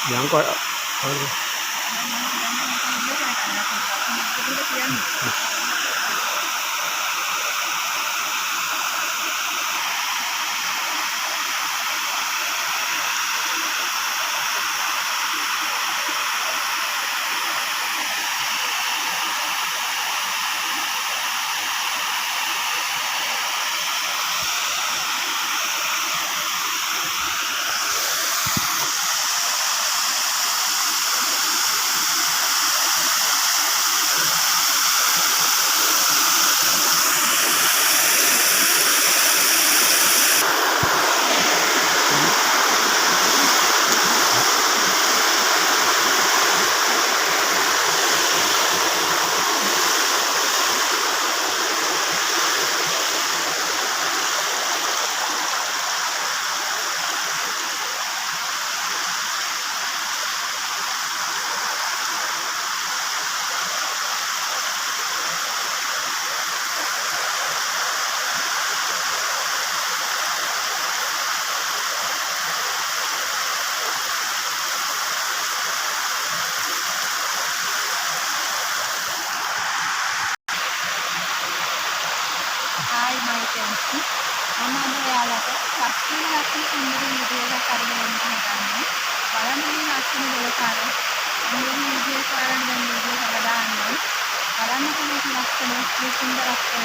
yang kok Hi, my friends. මම අද ඔයාලට ලස්සන සුන්දර වීඩියෝ එකක් අරගෙන එන්න හදන්නේ. බලන්න මේ ලස්සන දොරකඩ. මේ වීඩියෝ එක ඔයාලට දැන් වීඩියෝ එක දාන්නම්. බලන්න මේක ලස්සන මේ සුන්දරත්වය.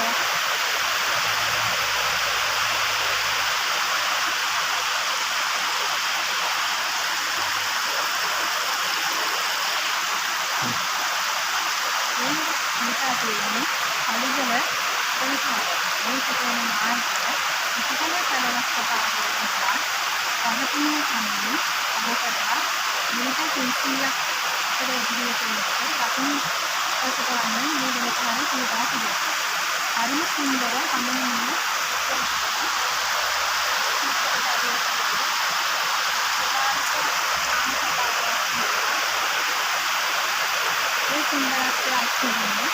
මේක තියෙන්නේ අලිගල දොරකඩ. මේක තියෙන මාර්ගය ඉතිකල කලවස්ස පාරේදීලා පහතුනේ තමයි ඔබට මේක 300ක් අතර ඉදිරියට යනකොට ලකුණු ඔකට ගන්න මේ දෙකම පිළිබඳව තියෙනවා. හරිම සුන්දර අමනීය ඒ සුන්දරත්වය අත්දැකීම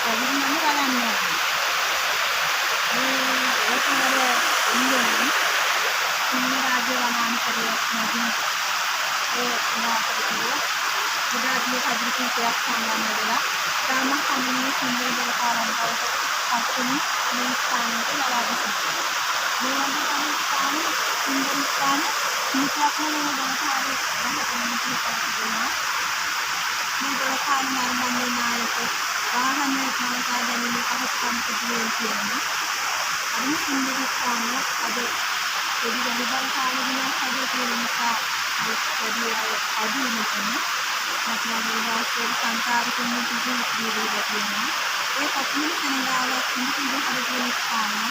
ඔබිනම බලන්න ඕනේ. ඒකවල ඉන්නේ සිංහරාජ වනාන්තරයක් මැදින් ඒ නාටකයේ බුද්ධාගමේ කදිරිකයක් සම්බන්ධ වෙලා තාම කමිනේ සුන්දර දරපාරම්පරට පත්තුනි මේ ස්ථානයට ලබා දෙනවා. මේ වගේ ස්ථාන සුන්දර ස්ථාන නිතරම මේ දරපාරේ ගහගෙන මේ දරපාර නර්මන්නේ නායක වාහන නවතා ගැනීම පහසුකම් තිබුණේ කියන්නේ අන්න සුන්දර ස්ථානයක් අද පොඩි ගලිබල් කාලෙදින හදේ තියෙන නිසා පොඩි අඩු වෙනවා. මතවාගේ වාස්තුවේ සංකාරිකුන් පිටින් දීලා තියෙනවා. ඒ පස්සේ කනගාවක් ඉඳි හදේ තියෙන ස්ථානය.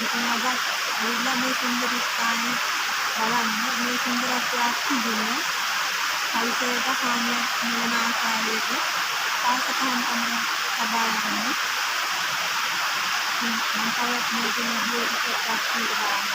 ඉතින් අද අවිලා මේ සුන්දර ස්ථානය බලන්න මේ සුන්දරත්වයක් තිබුණේ පරිසරයට හානියක් නොවන ආකාරයක පාසකම් තමයි සබාවන්නේ. මම තවත් මේක නිදියට එකක් බලන්න.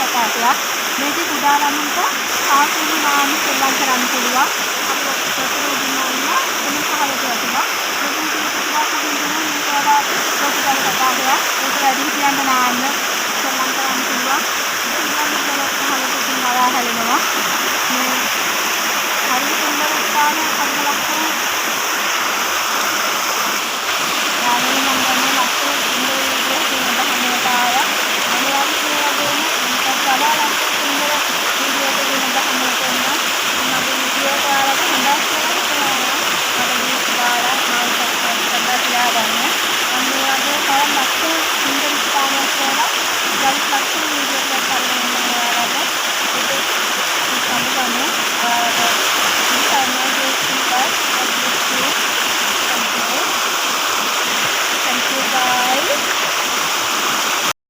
තටාකයක්. මේකේ කුඩා ළමුන්ට කාටුන් නාම සෙල්ලම් කරන්න පුළුවන්. අපි ඔක්කොම දුන්නා ඉන්න එන්න පහලට යනවා. මේක විදිහට කුඩා ළමුන්ට මේක වඩා ලොකු තටාකයක්. ඒක වැඩි හිටියන්ට නාන්න සෙල්ලම් කරන්න පුළුවන්. ඊළඟට පහලට තියනවා හැලෙනවා. මේ හරි සුන්දර ස්ථානයක් හදලා ලක්ෂණ